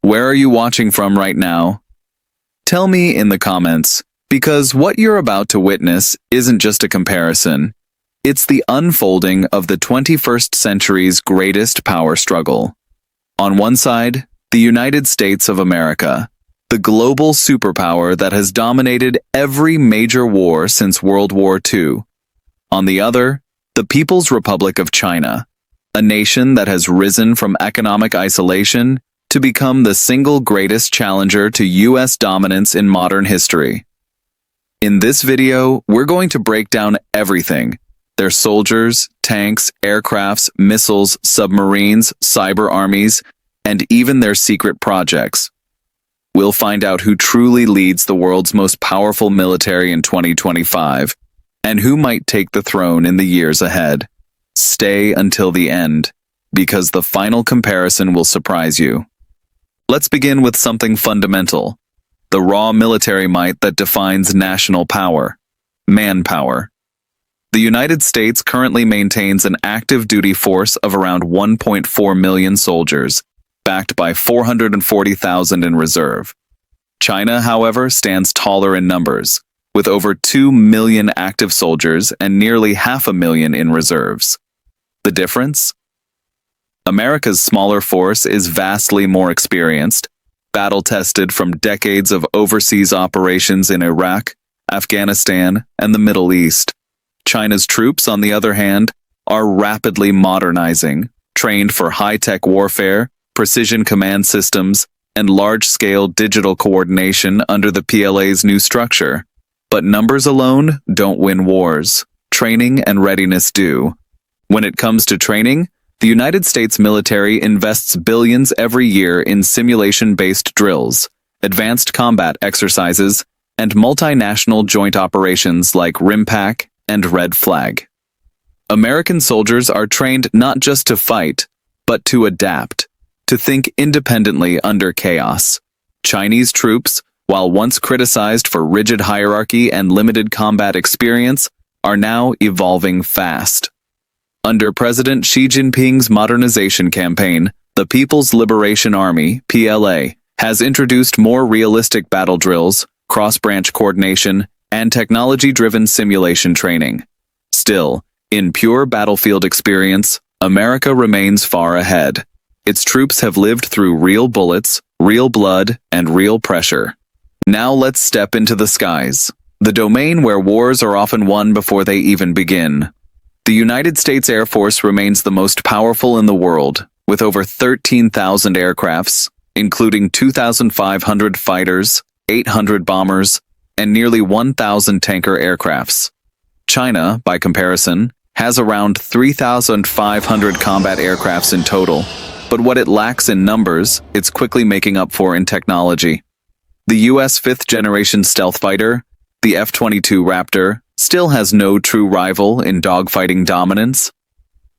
Where are you watching from right now? Tell me in the comments, because what you're about to witness isn't just a comparison. It's the unfolding of the 21st century's greatest power struggle. On one side, the United States of America, the global superpower that has dominated every major war since World War II. On the other, the People's Republic of China, a nation that has risen from economic isolation to become the single greatest challenger to U.S. dominance in modern history. In this video, we're going to break down everything: their soldiers, tanks, aircrafts, missiles, submarines, cyber armies, and even their secret projects. We'll find out who truly leads the world's most powerful military in 2025, and who might take the throne in the years ahead. Stay until the end, because the final comparison will surprise you. Let's begin with something fundamental: the raw military might that defines national power: manpower. The United States currently maintains an active duty force of around 1.4 million soldiers, backed by 440,000 in reserve. China, however, stands taller in numbers, with over 2 million active soldiers and nearly 500,000 in reserves. The difference? America's smaller force is vastly more experienced, battle-tested from decades of overseas operations in Iraq, Afghanistan, and the Middle East. China's troops, on the other hand, are rapidly modernizing, trained for high-tech warfare, precision command systems, and large-scale digital coordination under the PLA's new structure. But numbers alone don't win wars. Training and readiness do. When it comes to training, the United States military invests billions every year in simulation-based drills, advanced combat exercises, and multinational joint operations like RIMPAC and Red Flag. American soldiers are trained not just to fight, but to adapt, to think independently under chaos. Chinese troops, while once criticized for rigid hierarchy and limited combat experience, are now evolving fast. Under President Xi Jinping's modernization campaign, the People's Liberation Army, PLA, has introduced more realistic battle drills, cross-branch coordination, and technology-driven simulation training. Still, in pure battlefield experience, America remains far ahead. Its troops have lived through real bullets, real blood, and real pressure. Now let's step into the skies, the domain where wars are often won before they even begin. The United States Air Force remains the most powerful in the world, with over 13,000 aircrafts, including 2,500 fighters, 800 bombers, and nearly 1,000 tanker aircrafts. China, by comparison, has around 3,500 combat aircrafts in total, but what it lacks in numbers, it's quickly making up for in technology. The U.S. fifth-generation stealth fighter, the F-22 Raptor, still has no true rival in dogfighting dominance.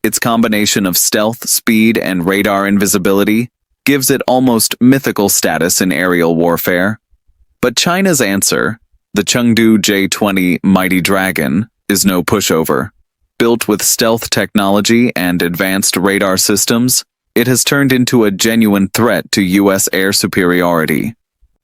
Its combination of stealth, speed, and radar invisibility gives it almost mythical status in aerial warfare. But China's answer, the Chengdu J-20 Mighty Dragon, is no pushover. Built with stealth technology and advanced radar systems, it has turned into a genuine threat to U.S. air superiority.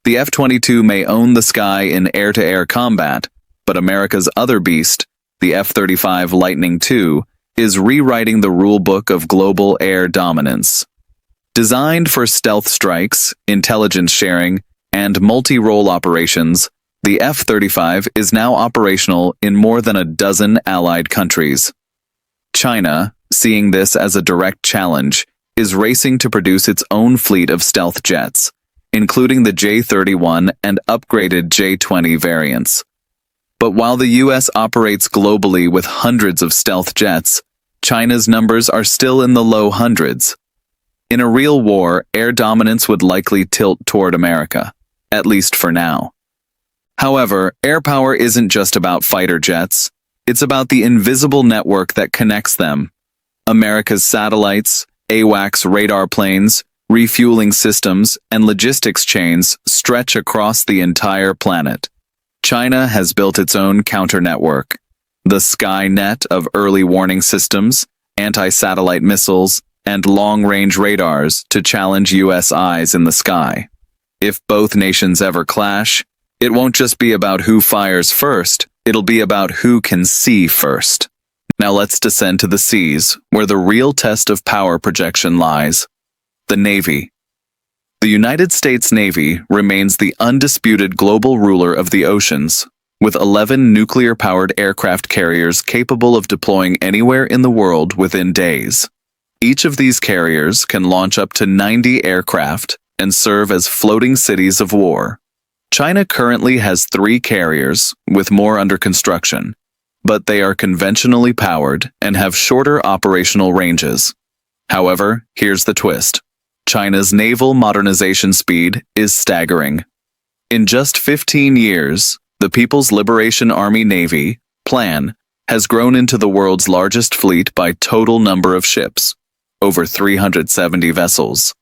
The F-22 may own the sky in air-to-air combat, but America's other beast, the F-35 Lightning II, is rewriting the rulebook of global air dominance. Designed for stealth strikes, intelligence sharing, and multi-role operations, the F-35 is now operational in more than a dozen allied countries. China, seeing this as a direct challenge, is racing to produce its own fleet of stealth jets, including the J-31 and upgraded J-20 variants. But while the U.S. operates globally with hundreds of stealth jets, China's numbers are still in the low hundreds. In a real war, air dominance would likely tilt toward America, at least for now. However, air power isn't just about fighter jets. It's about the invisible network that connects them. America's satellites, AWACS radar planes, refueling systems, and logistics chains stretch across the entire planet. China has built its own counter-network, the Sky Net of early warning systems, anti-satellite missiles, and long-range radars to challenge U.S. eyes in the sky. If both nations ever clash, it won't just be about who fires first, it'll be about who can see first. Now let's descend to the seas, where the real test of power projection lies. The Navy. The United States Navy remains the undisputed global ruler of the oceans, with 11 nuclear-powered aircraft carriers capable of deploying anywhere in the world within days. Each of these carriers can launch up to 90 aircraft and serve as floating cities of war. China currently has 3 carriers, with more under construction, but they are conventionally powered and have shorter operational ranges. However, here's the twist. China's naval modernization speed is staggering. In just 15 years, the People's Liberation Army Navy, PLAN, has grown into the world's largest fleet by total number of ships, over 370 vessels.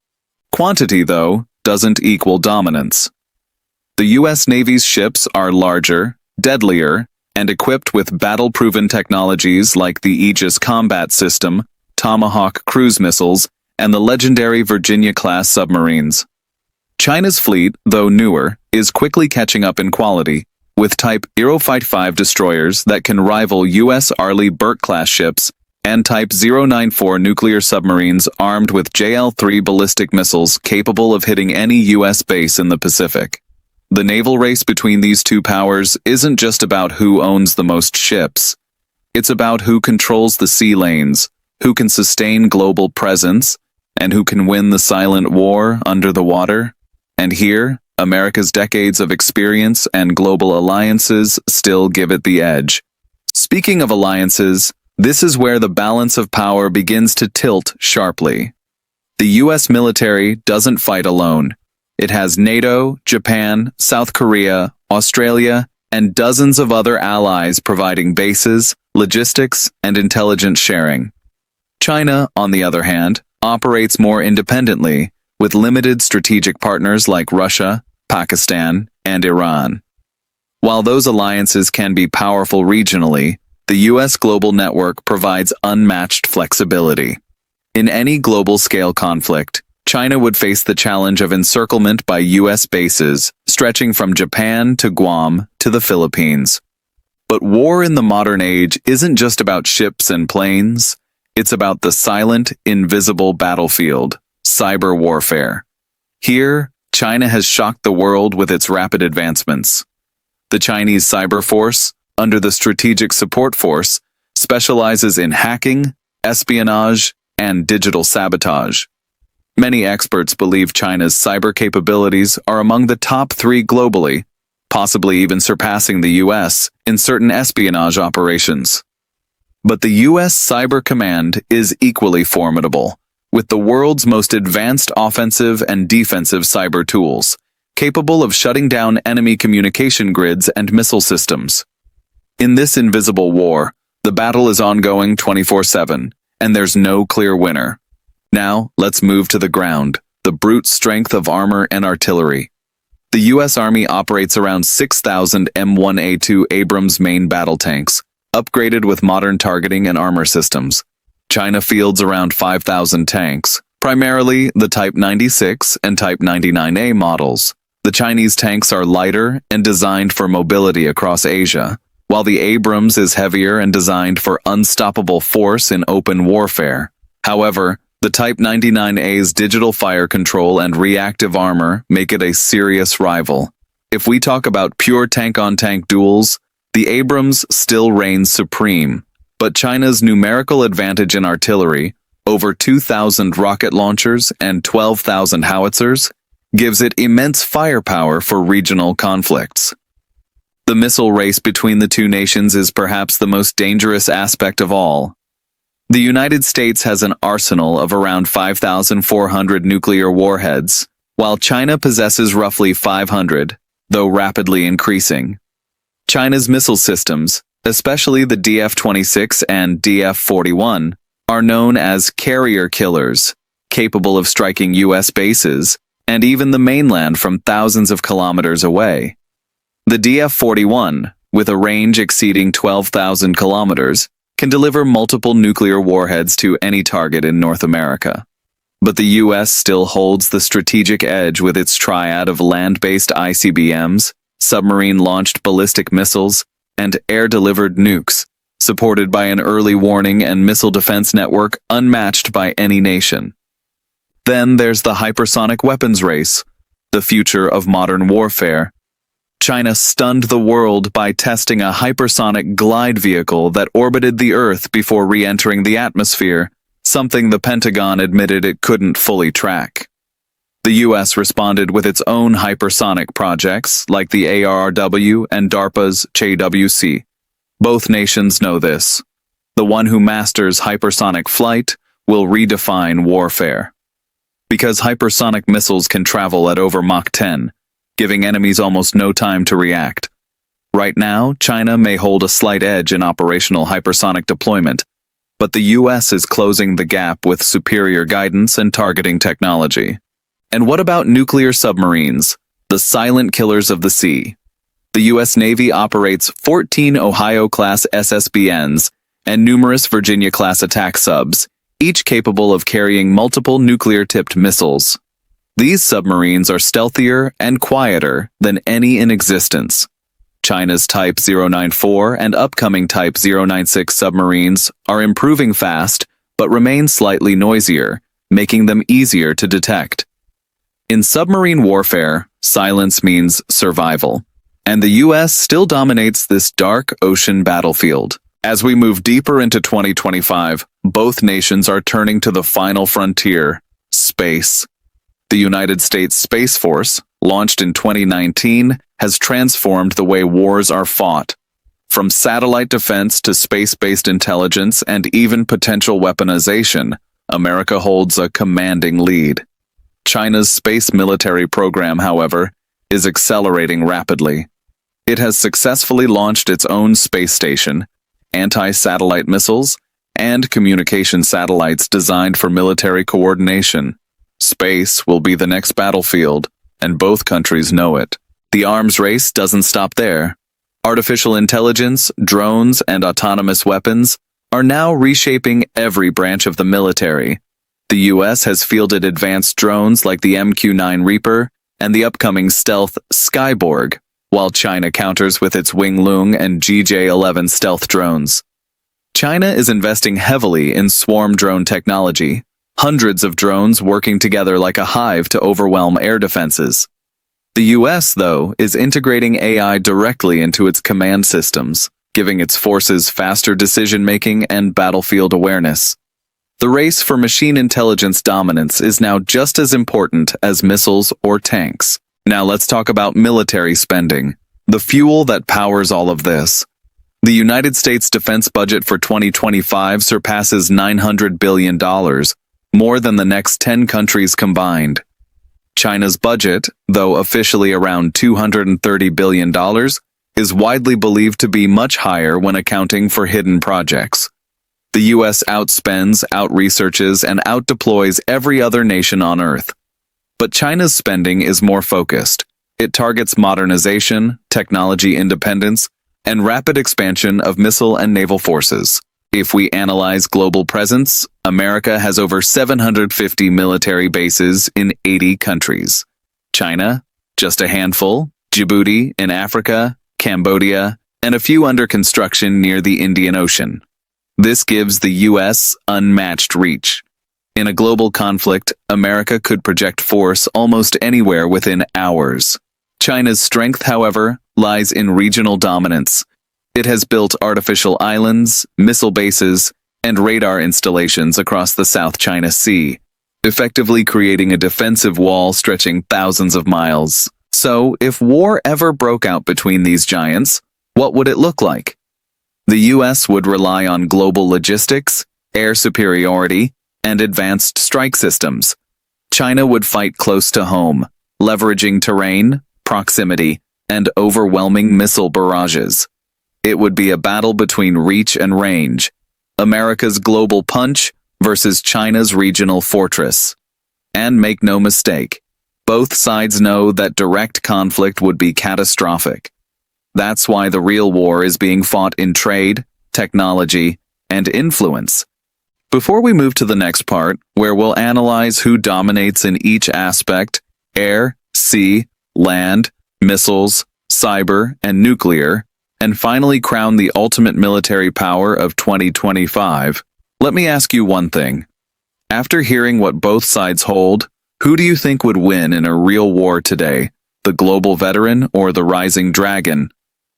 Quantity, though, doesn't equal dominance. The U.S. Navy's ships are larger, deadlier, and equipped with battle-proven technologies like the Aegis Combat System, Tomahawk cruise missiles, and the legendary Virginia-class submarines. China's fleet, though newer, is quickly catching up in quality, with Type 055 destroyers that can rival U.S. Arleigh Burke-class ships and Type 094 nuclear submarines armed with JL-3 ballistic missiles capable of hitting any U.S. base in the Pacific. The naval race between these two powers isn't just about who owns the most ships. It's about who controls the sea lanes, who can sustain global presence, and who can win the silent war under the water. And here, America's decades of experience and global alliances still give it the edge. Speaking of alliances, this is where the balance of power begins to tilt sharply. The U.S. military doesn't fight alone. It has NATO, Japan, South Korea, Australia, and dozens of other allies providing bases, logistics, and intelligence sharing. China, on the other hand, operates more independently, with limited strategic partners like Russia, Pakistan, and Iran. While those alliances can be powerful regionally, the U.S. global network provides unmatched flexibility. In any global-scale conflict, China would face the challenge of encirclement by U.S. bases, stretching from Japan to Guam to the Philippines. But war in the modern age isn't just about ships and planes. It's about the silent, invisible battlefield, cyber warfare. Here, China has shocked the world with its rapid advancements. The Chinese Cyber Force, under the Strategic Support Force, specializes in hacking, espionage, and digital sabotage. Many experts believe China's cyber capabilities are among the top 3 globally, possibly even surpassing the U.S. in certain espionage operations. But the U.S. Cyber Command is equally formidable, with the world's most advanced offensive and defensive cyber tools, capable of shutting down enemy communication grids and missile systems. In this invisible war, the battle is ongoing 24/7, and there's no clear winner. Now, let's move to the ground, the brute strength of armor and artillery. The U.S. Army operates around 6,000 M1A2 Abrams main battle tanks, upgraded with modern targeting and armor systems. China fields around 5,000 tanks, primarily the Type 96 and Type 99A models. The Chinese tanks are lighter and designed for mobility across Asia, while the Abrams is heavier and designed for unstoppable force in open warfare. However, the Type 99A's digital fire control and reactive armor make it a serious rival. If we talk about pure tank-on-tank duels, the Abrams still reigns supreme, but China's numerical advantage in artillery, over 2,000 rocket launchers and 12,000 howitzers, gives it immense firepower for regional conflicts. The missile race between the two nations is perhaps the most dangerous aspect of all. The United States has an arsenal of around 5,400 nuclear warheads, while China possesses roughly 500, though rapidly increasing. China's missile systems, especially the DF-26 and DF-41, are known as carrier killers, capable of striking U.S. bases and even the mainland from thousands of kilometers away. The DF-41, with a range exceeding 12,000 kilometers, can deliver multiple nuclear warheads to any target in North America. But the U.S. still holds the strategic edge with its triad of land-based ICBMs, submarine-launched ballistic missiles, and air-delivered nukes, supported by an early warning and missile defense network unmatched by any nation. Then there's the hypersonic weapons race, the future of modern warfare. China stunned the world by testing a hypersonic glide vehicle that orbited the Earth before re-entering the atmosphere, something the Pentagon admitted it couldn't fully track. The U.S. responded with its own hypersonic projects, like the ARRW and DARPA's CHAWC. Both nations know this. The one who masters hypersonic flight will redefine warfare. Because hypersonic missiles can travel at over Mach 10, giving enemies almost no time to react. Right now, China may hold a slight edge in operational hypersonic deployment, but the U.S. is closing the gap with superior guidance and targeting technology. And what about nuclear submarines, the silent killers of the sea? The U.S. Navy operates 14 Ohio-class SSBNs and numerous Virginia-class attack subs, each capable of carrying multiple nuclear-tipped missiles. These submarines are stealthier and quieter than any in existence. China's Type 094 and upcoming Type 096 submarines are improving fast but remain slightly noisier, making them easier to detect. In submarine warfare, silence means survival, and the U.S. still dominates this dark ocean battlefield. As we move deeper into 2025, both nations are turning to the final frontier, space. The United States Space Force, launched in 2019, has transformed the way wars are fought. From satellite defense to space-based intelligence and even potential weaponization, America holds a commanding lead. China's space military program, however, is accelerating rapidly. It has successfully launched its own space station, anti-satellite missiles, and communication satellites designed for military coordination. Space will be the next battlefield, and both countries know it. The arms race doesn't stop there. Artificial intelligence, drones, and autonomous weapons are now reshaping every branch of the military. The U.S. has fielded advanced drones like the MQ-9 Reaper and the upcoming stealth Skyborg, while China counters with its Wing-Lung and GJ-11 stealth drones. China is investing heavily in swarm drone technology, hundreds of drones working together like a hive to overwhelm air defenses. The U.S., though, is integrating AI directly into its command systems, giving its forces faster decision-making and battlefield awareness. The race for machine intelligence dominance is now just as important as missiles or tanks. Now let's talk about military spending, the fuel that powers all of this. The United States defense budget for 2025 surpasses $900 billion, more than the next 10 countries combined. China's budget, though officially around $230 billion, is widely believed to be much higher when accounting for hidden projects. The U.S. outspends, outresearches, and outdeploys every other nation on Earth. But China's spending is more focused. It targets modernization, technology independence, and rapid expansion of missile and naval forces. If we analyze global presence, America has over 750 military bases in 80 countries. China, just a handful, Djibouti in Africa, Cambodia, and a few under construction near the Indian Ocean. This gives the U.S. unmatched reach. In a global conflict, America could project force almost anywhere within hours. China's strength, however, lies in regional dominance. It has built artificial islands, missile bases, and radar installations across the South China Sea, effectively creating a defensive wall stretching thousands of miles. So, if war ever broke out between these giants, what would it look like? The U.S. would rely on global logistics, air superiority, and advanced strike systems. China would fight close to home, leveraging terrain, proximity, and overwhelming missile barrages. It would be a battle between reach and range, America's global punch versus China's regional fortress. And make no mistake, both sides know that direct conflict would be catastrophic. That's why the real war is being fought in trade, technology, and influence. Before we move to the next part, where we'll analyze who dominates in each aspect, air, sea, land, missiles, cyber, and nuclear, and finally crown the ultimate military power of 2025, let me ask you one thing. After hearing what both sides hold, who do you think would win in a real war today, the global veteran or the rising dragon?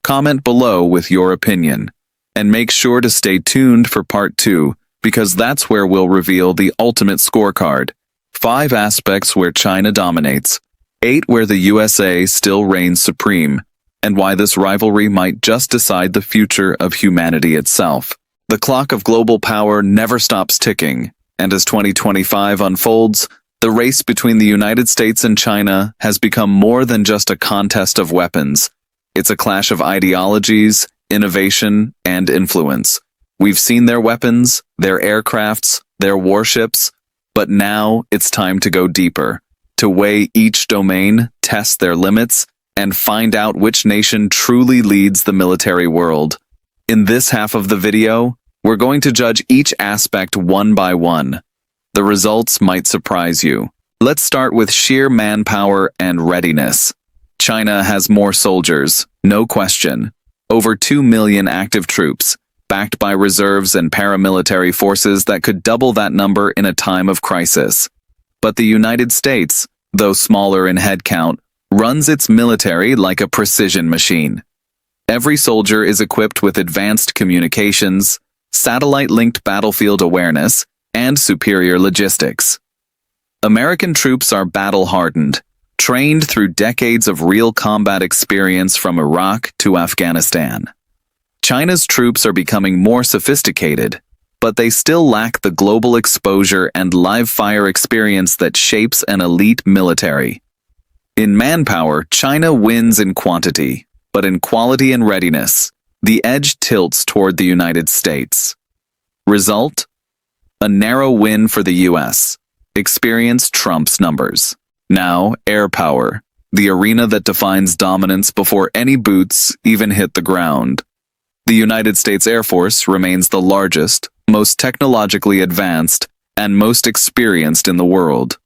Comment below with your opinion. And make sure to stay tuned for part 2, because that's where we'll reveal the ultimate scorecard. 5 aspects where China dominates, 8 where the USA still reigns supreme, and why this rivalry might just decide the future of humanity itself. The clock of global power never stops ticking, and as 2025 unfolds, the race between the United States and China has become more than just a contest of weapons. It's a clash of ideologies, innovation, and influence. We've seen their weapons, their aircrafts, their warships, but now it's time to go deeper, to weigh each domain, test their limits, and find out which nation truly leads the military world. In this half of the video, we're going to judge each aspect one by one. The results might surprise you. Let's start with sheer manpower and readiness. China has more soldiers, no question. Over 2 million active troops, backed by reserves and paramilitary forces that could double that number in a time of crisis. But the United States, though smaller in headcount, runs its military like a precision machine. Every soldier is equipped with advanced communications, satellite-linked battlefield awareness, and superior logistics. American troops are battle-hardened, trained through decades of real combat experience from Iraq to Afghanistan. China's troops are becoming more sophisticated, but they still lack the global exposure and live-fire experience that shapes an elite military. In manpower, China wins in quantity, but in quality and readiness, the edge tilts toward the United States. Result? A narrow win for the US. Experience trumps numbers. Now, air power, the arena that defines dominance before any boots even hit the ground. The United States Air Force remains the largest, most technologically advanced, and most experienced in the world.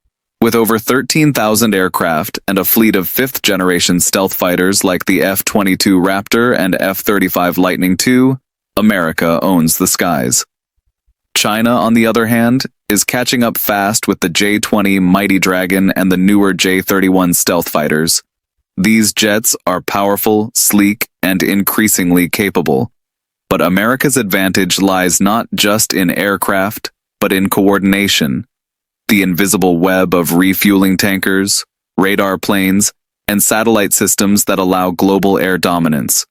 With over 13,000 aircraft and a fleet of 5th-generation stealth fighters like the F-22 Raptor and F-35 Lightning II, America owns the skies. China, on the other hand, is catching up fast with the J-20 Mighty Dragon and the newer J-31 stealth fighters. These jets are powerful, sleek, and increasingly capable. But America's advantage lies not just in aircraft, but in coordination. The invisible web of refueling tankers, radar planes, and satellite systems that allow global air dominance.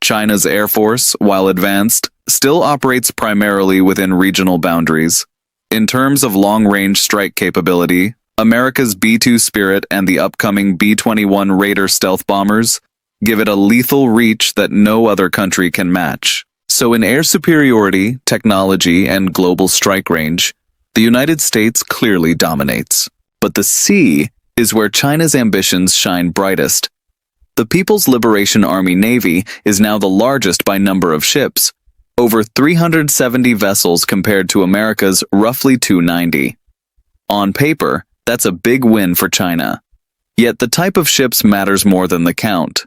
China's Air Force, while advanced, still operates primarily within regional boundaries. In terms of long-range strike capability, America's B-2 Spirit and the upcoming B-21 Raider stealth bombers give it a lethal reach that no other country can match. So in air superiority, technology, and global strike range, the United States clearly dominates. But the sea is where China's ambitions shine brightest. The People's Liberation Army Navy is now the largest by number of ships, over 370 vessels compared to America's roughly 290. On paper, that's a big win for China. Yet the type of ships matters more than the count.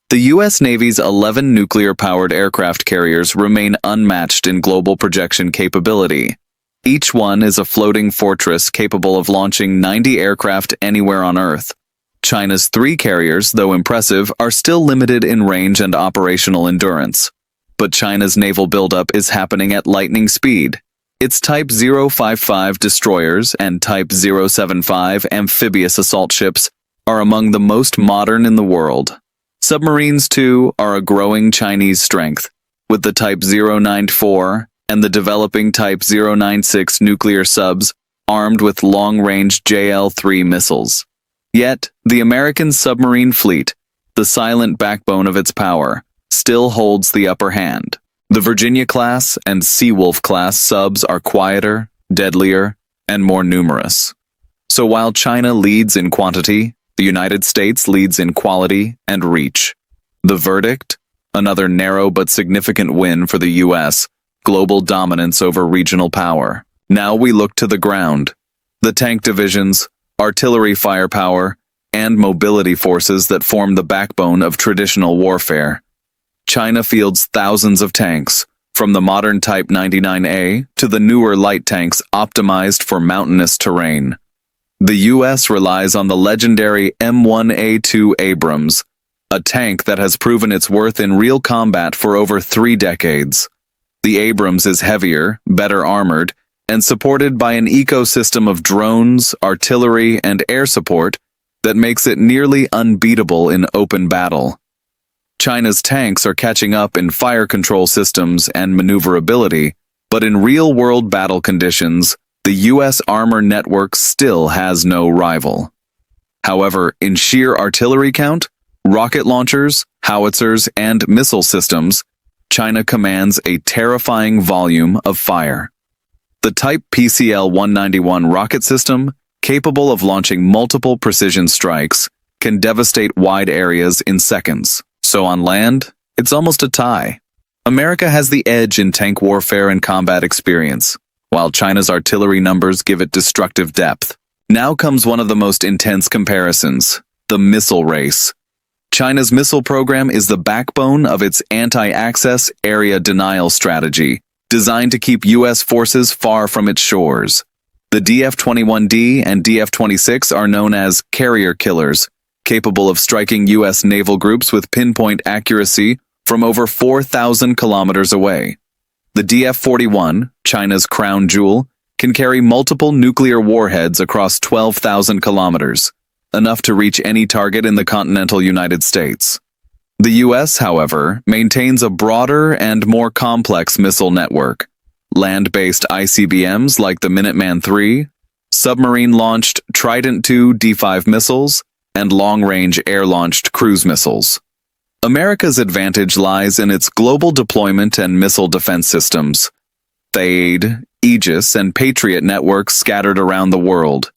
The U.S. Navy's 11 nuclear-powered aircraft carriers remain unmatched in global projection capability. Each one is a floating fortress capable of launching 90 aircraft anywhere on Earth. China's 3 carriers, though impressive, are still limited in range and operational endurance. But China's naval buildup is happening at lightning speed. Its Type 055 destroyers and Type 075 amphibious assault ships are among the most modern in the world. Submarines, too, are a growing Chinese strength, with the Type 094 and the developing Type 096 nuclear subs armed with long-range JL-3 missiles. Yet, the American submarine fleet, the silent backbone of its power, still holds the upper hand. The Virginia-class and Seawolf-class subs are quieter, deadlier, and more numerous. So while China leads in quantity, the United States leads in quality and reach. The verdict? Another narrow but significant win for the U.S., global dominance over regional power. Now we look to the ground. The tank divisions, artillery firepower, and mobility forces that form the backbone of traditional warfare. China fields thousands of tanks, from the modern Type 99A to the newer light tanks optimized for mountainous terrain. The U.S. relies on the legendary M1A2 Abrams, a tank that has proven its worth in real combat for over 3 decades. The Abrams is heavier, better armored, and supported by an ecosystem of drones, artillery, and air support that makes it nearly unbeatable in open battle. China's tanks are catching up in fire control systems and maneuverability, but in real-world battle conditions, the U.S. armor network still has no rival. However, in sheer artillery count, rocket launchers, howitzers, and missile systems, China commands a terrifying volume of fire. The Type PCL-191 rocket system, capable of launching multiple precision strikes, can devastate wide areas in seconds. So on land, it's almost a tie. America has the edge in tank warfare and combat experience, while China's artillery numbers give it destructive depth. Now comes one of the most intense comparisons, the missile race. China's missile program is the backbone of its anti-access area denial strategy, designed to keep U.S. forces far from its shores. The DF-21D and DF-26 are known as carrier killers, capable of striking U.S. naval groups with pinpoint accuracy from over 4,000 kilometers away. The DF-41, China's crown jewel, can carry multiple nuclear warheads across 12,000 kilometers, enough to reach any target in the continental United States. The U.S., however, maintains a broader and more complex missile network. Land-based ICBMs like the Minuteman III, submarine-launched Trident II D5 missiles, and long-range air-launched cruise missiles. America's advantage lies in its global deployment and missile defense systems. THAAD, Aegis, and Patriot networks scattered around the world.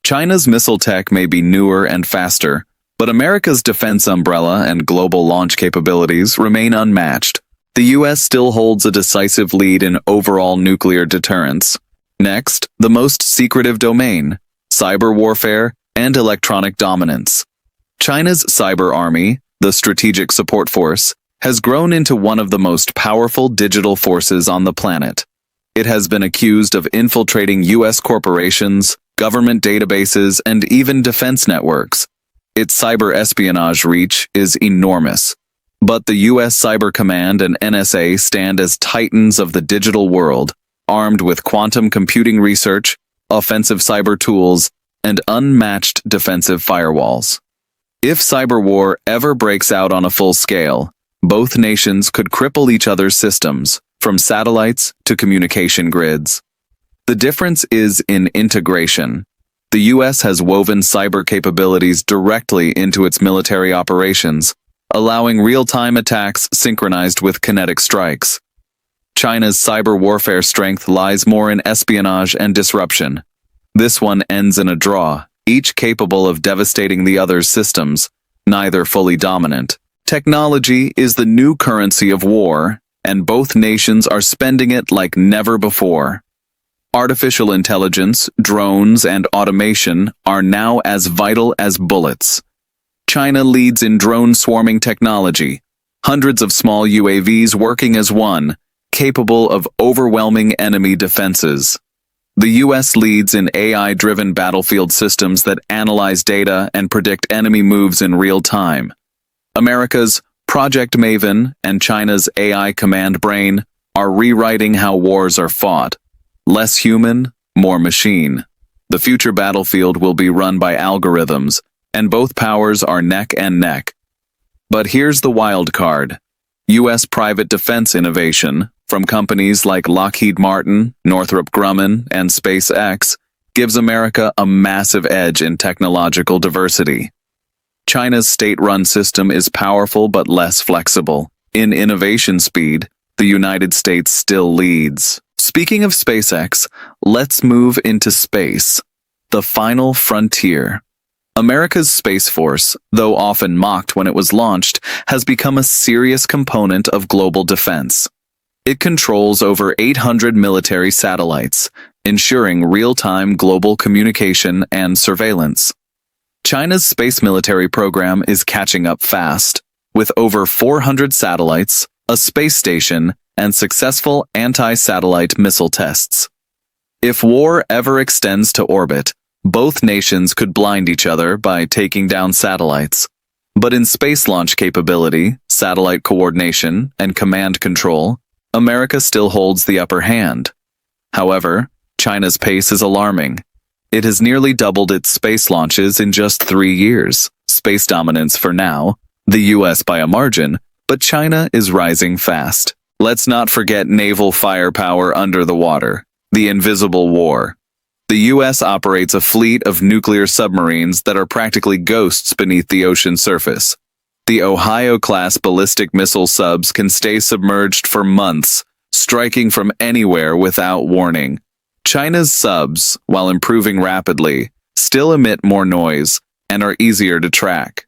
China's missile tech may be newer and faster, but America's defense umbrella and global launch capabilities remain unmatched. The U.S. still holds a decisive lead in overall nuclear deterrence. Next, the most secretive domain, cyber warfare and electronic dominance. China's cyber army, the Strategic Support Force, has grown into one of the most powerful digital forces on the planet. It has been accused of infiltrating U.S. corporations, government databases, and even defense networks. Its cyber espionage reach is enormous. But the U.S. Cyber Command and NSA stand as titans of the digital world, armed with quantum computing research, offensive cyber tools, and unmatched defensive firewalls. If cyber war ever breaks out on a full scale, both nations could cripple each other's systems, from satellites to communication grids. The difference is in integration. The U.S. has woven cyber capabilities directly into its military operations, allowing real-time attacks synchronized with kinetic strikes. China's cyber warfare strength lies more in espionage and disruption. This one ends in a draw, each capable of devastating the other's systems, neither fully dominant. Technology is the new currency of war, and both nations are spending it like never before. Artificial intelligence, drones, and automation are now as vital as bullets. China leads in drone swarming technology, hundreds of small UAVs working as one, capable of overwhelming enemy defenses. The U.S. leads in AI-driven battlefield systems that analyze data and predict enemy moves in real time. America's Project Maven and China's AI Command Brain are rewriting how wars are fought. Less human, more machine. The future battlefield will be run by algorithms, and both powers are neck and neck. But here's the wild card. U.S. private defense innovation, from companies like Lockheed Martin, Northrop Grumman, and SpaceX, gives America a massive edge in technological diversity. China's state-run system is powerful but less flexible. In innovation speed, the United States still leads. Speaking of SpaceX, let's move into space, the final frontier. America's Space Force, though often mocked when it was launched, has become a serious component of global defense. It controls over 800 military satellites, ensuring real-time global communication and surveillance. China's space military program is catching up fast, with over 400 satellites, a space station, and successful anti-satellite missile tests. If war ever extends to orbit, both nations could blind each other by taking down satellites. But in space launch capability, satellite coordination, and command control, America still holds the upper hand. However, China's pace is alarming. It has nearly doubled its space launches in just 3 years. Space dominance for now, the US by a margin, but China is rising fast. Let's not forget naval firepower under the water, the invisible war. The US operates a fleet of nuclear submarines that are practically ghosts beneath the ocean surface. The Ohio-class ballistic missile subs can stay submerged for months, striking from anywhere without warning. China's subs, while improving rapidly, still emit more noise and are easier to track.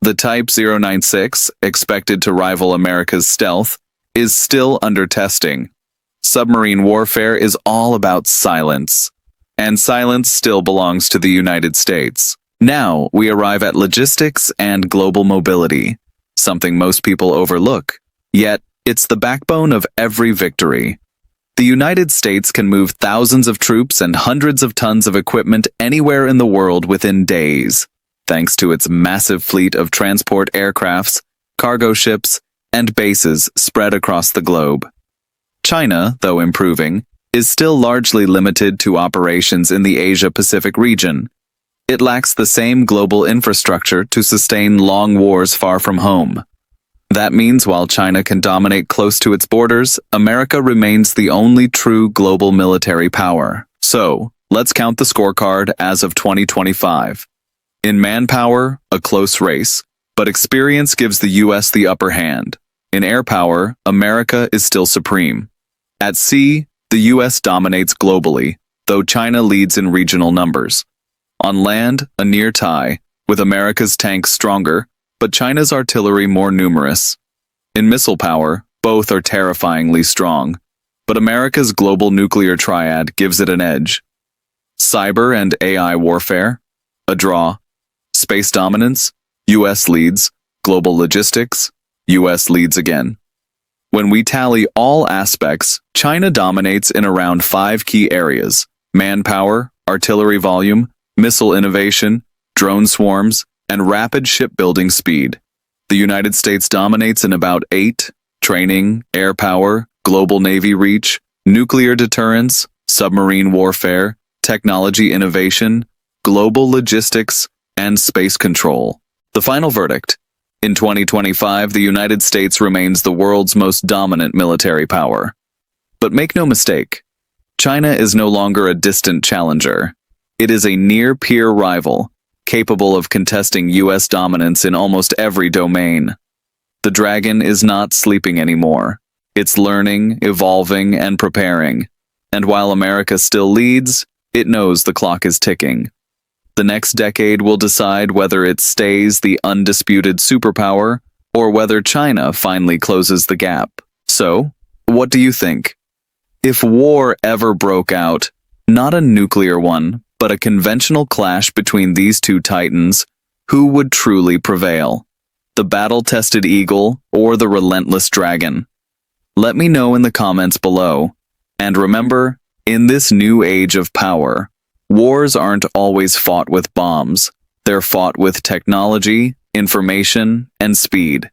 The Type 096, expected to rival America's stealth, is still under testing. Submarine warfare is all about silence, and silence still belongs to the United States. Now we arrive at logistics and global mobility, something most people overlook, yet it's the backbone of every victory. The United States can move thousands of troops and hundreds of tons of equipment anywhere in the world within days, thanks to its massive fleet of transport aircrafts, cargo ships, and bases spread across the globe. China, though improving, is still largely limited to operations in the Asia-Pacific region. It lacks the same global infrastructure to sustain long wars far from home. That means while China can dominate close to its borders, America remains the only true global military power. So, let's count the scorecard as of 2025. In manpower, a close race, but experience gives the US the upper hand. In air power, America is still supreme. At sea, the US dominates globally, though China leads in regional numbers. On land, a near tie, with America's tanks stronger, but China's artillery more numerous. In missile power, both are terrifyingly strong, but America's global nuclear triad gives it an edge. Cyber and AI warfare, a draw. Space dominance, US leads. Global logistics, US leads again. When we tally all aspects, China dominates in around 5 key areas: manpower, artillery volume, missile innovation, drone swarms, and rapid shipbuilding speed. The United States dominates in about 8: training, air power, global navy reach, nuclear deterrence, submarine warfare, technology innovation, global logistics, and space control. The final verdict: in 2025, the United States remains the world's most dominant military power. But make no mistake, China is no longer a distant challenger. It is a near-peer rival, capable of contesting US dominance in almost every domain. The dragon is not sleeping anymore. It's learning, evolving, and preparing. And while America still leads, it knows the clock is ticking. The next decade will decide whether it stays the undisputed superpower or whether China finally closes the gap. So, what do you think? If war ever broke out, not a nuclear one, but a conventional clash between these two titans, who would truly prevail? The battle-tested eagle or the relentless dragon? Let me know in the comments below. And remember, in this new age of power, wars aren't always fought with bombs. They're fought with technology, information, and speed.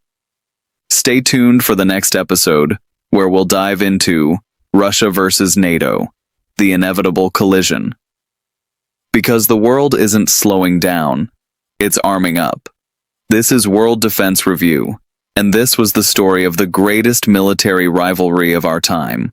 Stay tuned for the next episode, where we'll dive into Russia versus NATO, the inevitable collision. Because the world isn't slowing down, it's arming up. This is World Defense Review, and this was the story of the greatest military rivalry of our time.